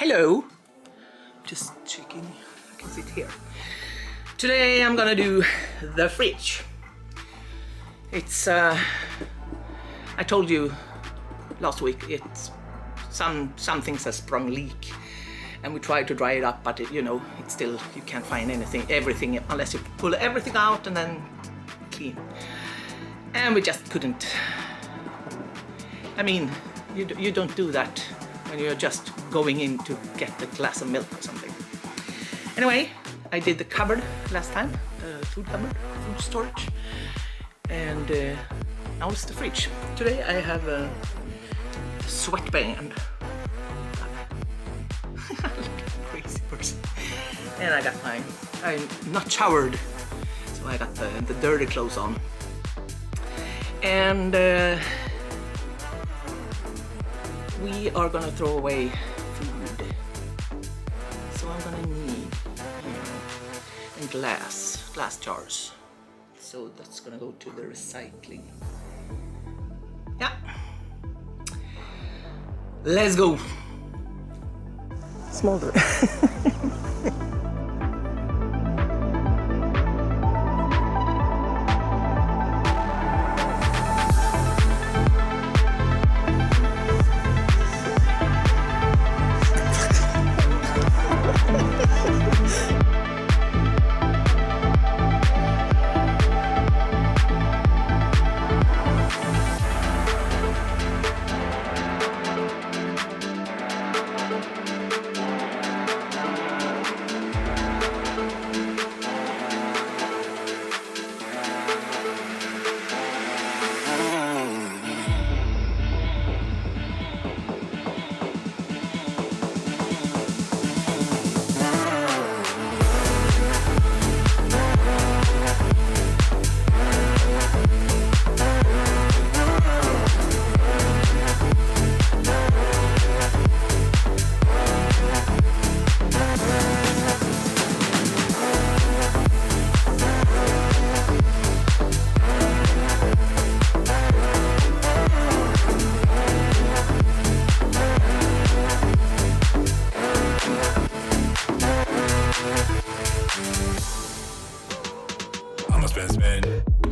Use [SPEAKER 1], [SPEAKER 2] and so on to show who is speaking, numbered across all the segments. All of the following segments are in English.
[SPEAKER 1] Hello. Just checking. I can sit here. Today I'm gonna do the fridge. It's I told you last week it's some things have sprung leak, and we tried to dry it up, but it's still, you can't find everything unless you pull everything out and then clean. And we just couldn't. I mean, you don't do that when you're just going in to get a glass of milk or something. Anyway, I did the cupboard last time, food cupboard, food storage, and now it's the fridge. Today I have a sweatband. Crazy person. And I got I'm not showered, so I got the dirty clothes on. And we are gonna throw away food, so I'm gonna need and glass jars. So that's gonna go to the recycling. Yeah, let's go. Smolder.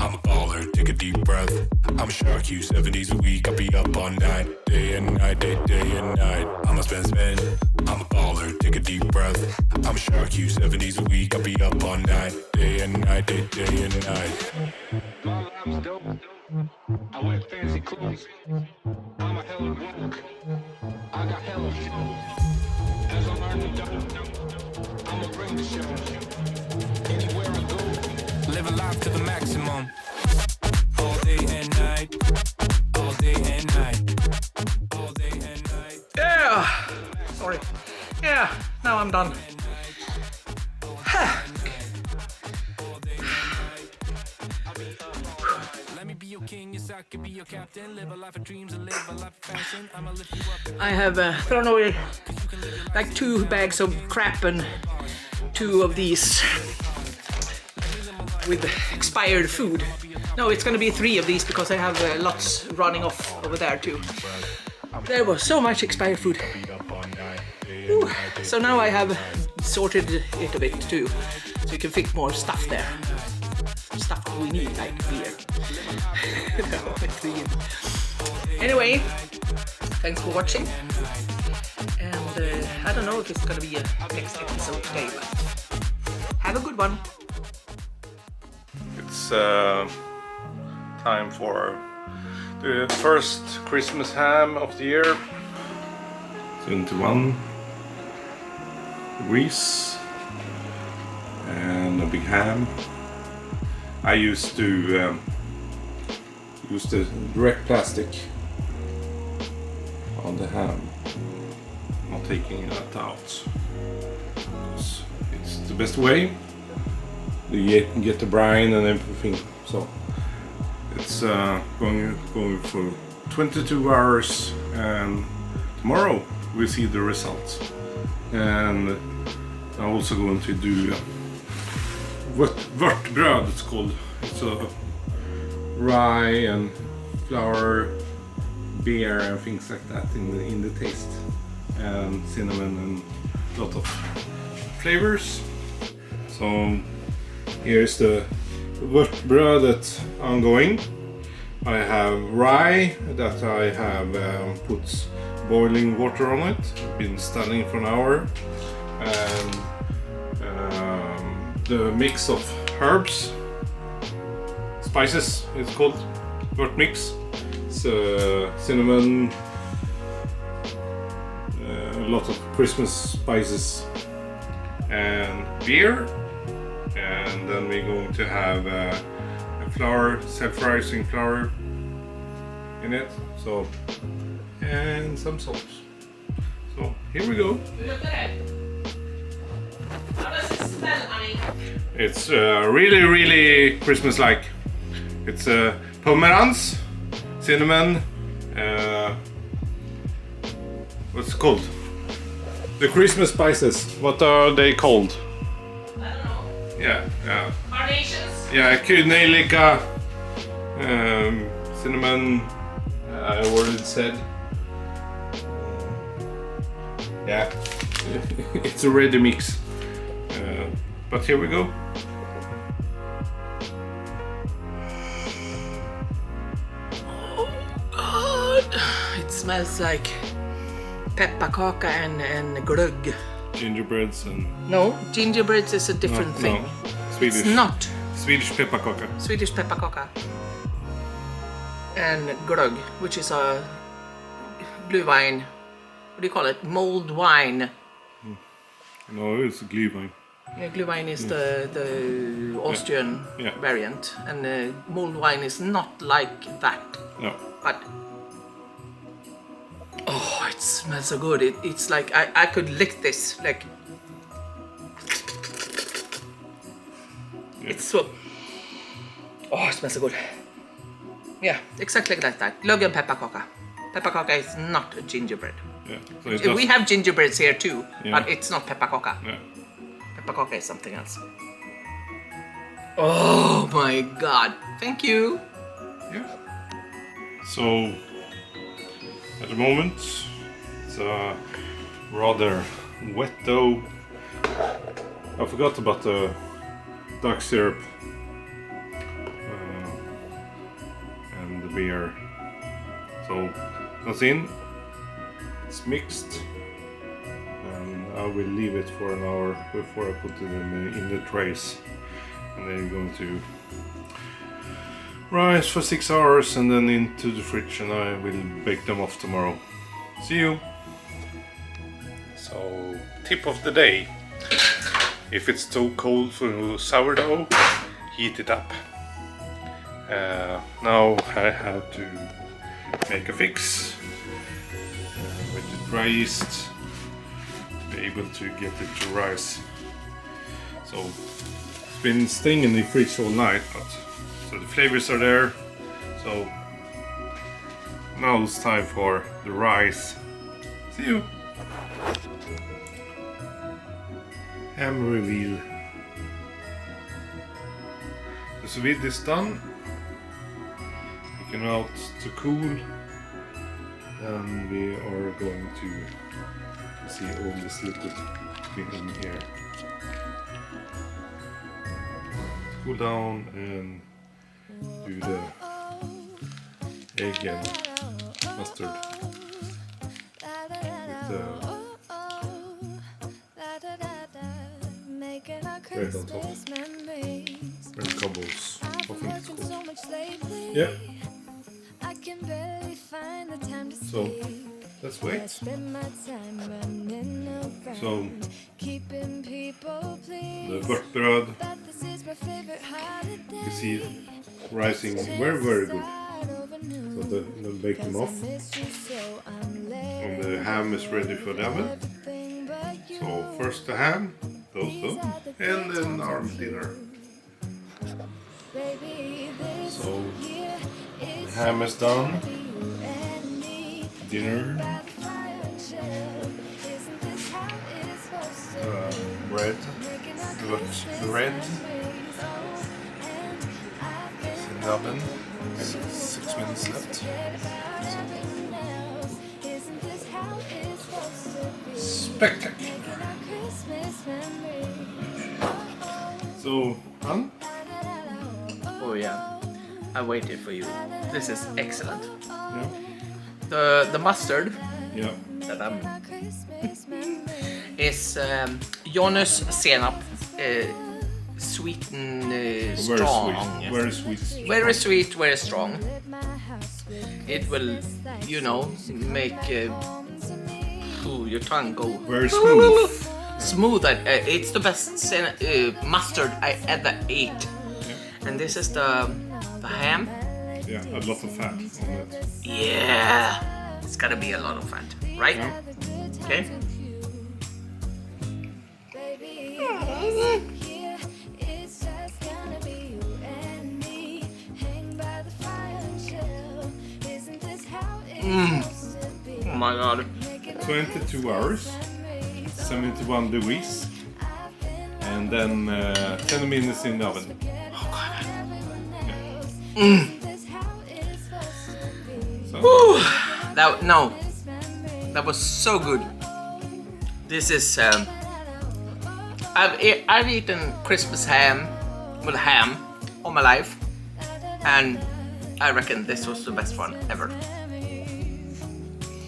[SPEAKER 2] I'm a baller, take a deep breath. I'm a shark, you 7 days a week. I'll be up all night, day and night, day and night. I'm a spend. I'm a baller, take a deep breath. I'm a shark, you 7 days a week. I'll be up all night, day and night, day and night.
[SPEAKER 3] My life's dope. I wear fancy clothes. I'm a hella woke. I got hella flow. As I'm earning dope, I'ma bring the show. Anywhere I go,
[SPEAKER 2] Live a life to the maximum. All day and night. All day and night. All day and night.
[SPEAKER 1] Yeah. Sorry. Yeah. Now I'm done. I have thrown away like 2 bags of crap and 2 of these with expired food. No, it's gonna be 3 of these because I have lots running off over there too. There was so much expired food. Ooh. So now I have sorted it a bit too, so you can fit more stuff there. Stuff that we need, like beer. Anyway, thanks for watching. And I don't know if it's gonna be a next episode today, but have a good one.
[SPEAKER 4] It's time for the first Christmas ham of the year. 21 degrees and a big ham. I used to use the direct plastic on the ham, not taking that out. It's the best way. You get the brine and everything. So it's going for 22 hours, and tomorrow we'll see the results. And I'm also going to do Vörtbröd, it's called. It's a rye and flour, beer and things like that in the taste. and cinnamon and a lot of flavors. So here's the Vörtbröd that's ongoing. I have rye that I have put boiling water on it. Been standing for an hour, and the mix of herbs, spices, it's called vört mix. It's cinnamon, a lot of Christmas spices, and beer. And then we're going to have a flour, self-rising flour in it. So, and some salt. So here we go.
[SPEAKER 1] Look at it. How does it smell, honey?
[SPEAKER 4] It's really, really Christmas-like. It's pomeranz, cinnamon, what's it called? The Christmas spices. What are they called?
[SPEAKER 1] I don't know.
[SPEAKER 4] Yeah.
[SPEAKER 1] Carnations?
[SPEAKER 4] Yeah, nejlika, cinnamon, I already said. Yeah, it's a ready mix. But here we go.
[SPEAKER 1] Oh God! It smells like pepparkaka and glögg.
[SPEAKER 4] Gingerbreads and...
[SPEAKER 1] No, gingerbreads is a different thing.
[SPEAKER 4] No, Swedish.
[SPEAKER 1] It's not.
[SPEAKER 4] Swedish pepparkaka.
[SPEAKER 1] Swedish pepparkaka. And glögg, which is a blue wine. What do you call it? Mulled wine.
[SPEAKER 4] No, it's glühwein.
[SPEAKER 1] Yeah, glühwein is the Austrian variant, and mulled wine is not like that.
[SPEAKER 4] No.
[SPEAKER 1] But oh, it smells so good. It's like I could lick this. Like it's so. Oh, it smells so good. Yeah, exactly like that. Glögg and pepparkaka. Pepparkaka is not a gingerbread.
[SPEAKER 4] Yeah. So it
[SPEAKER 1] We have gingerbreads here too,
[SPEAKER 4] Yeah.
[SPEAKER 1] but it's not pepparkaka.
[SPEAKER 4] Yeah.
[SPEAKER 1] Pepparkaka is something else. Oh my God! Thank you.
[SPEAKER 4] Yeah. So at the moment it's rather wet though. I forgot about the dark syrup and the beer. So that's in. It's mixed, and I will leave it for an hour before I put it in the trays, and then you're going to rise for 6 hours and then into the fridge, and I will bake them off tomorrow. See you! So, tip of the day: if it's too cold for sourdough, heat it up. Now I have to make a fix with the dry yeast, be able to get it to rise. So it's been staying in the fridge all night, but so the flavors are there. So now it's time for the rise. See you. Ham reveal. The sous vide is done. Taken out to cool, and we are going to see all this liquid in here. Cool down and do the egg and mustard with the bread on top. Bread cobbles, I think it's called. Yeah. So let's wait. So the Vörtbröd, you see it rising very, very good. So then bake them off. And the ham is ready for the oven. So first the ham, those, and then our dinner. So the ham is done. Dinner. Bread. Bread. It's in the oven. 6 minutes left. spectacular. So, fun?
[SPEAKER 1] Oh yeah, I waited for you. This is excellent.
[SPEAKER 4] Yeah.
[SPEAKER 1] The mustard
[SPEAKER 4] Yeah.
[SPEAKER 1] that I'm is Jonas senap, sweet and strong.
[SPEAKER 4] Very sweet.
[SPEAKER 1] Very sweet, very strong. It will, you know, make your tongue go
[SPEAKER 4] Very smooth.
[SPEAKER 1] smooth. It's the best mustard I ever ate.
[SPEAKER 4] Yeah.
[SPEAKER 1] And this is the ham.
[SPEAKER 4] Yeah, a lot of fat on it.
[SPEAKER 1] Yeah, it's gotta be a lot of fat, right?
[SPEAKER 4] Yeah.
[SPEAKER 1] Okay. Oh my god.
[SPEAKER 4] 22 hours, 71 degrees, and then 10 minutes in the oven.
[SPEAKER 1] Oh god.
[SPEAKER 4] So,
[SPEAKER 1] That was so good. This is I've eaten Christmas ham with ham all my life, and I reckon this was the best one ever.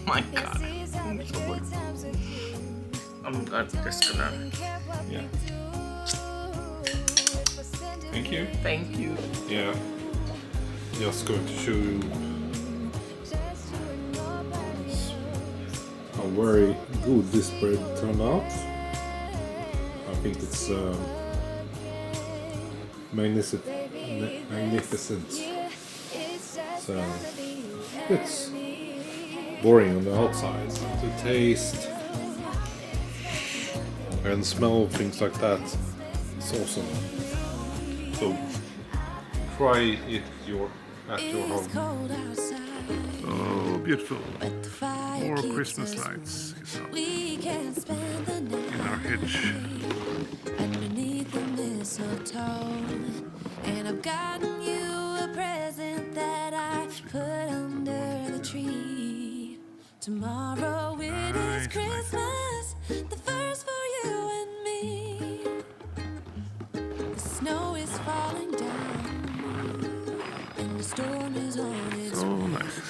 [SPEAKER 1] My god, it's so good. I'm just gonna.
[SPEAKER 4] yeah. Thank you.
[SPEAKER 1] Thank you.
[SPEAKER 4] Yeah. Just going to show you how very good this bread turned out. I think it's magnificent. So it's boring on the outside. The taste and smell, things like that, it's awesome. So try it at your home. Oh, beautiful. More Christmas lights in our hedge.
[SPEAKER 5] Underneath the mistletoe, and I've gotten you a present that I put under the tree. Tomorrow it is Christmas, the first for you and me. The snow is falling down, and the storm is on its way.
[SPEAKER 4] So nice.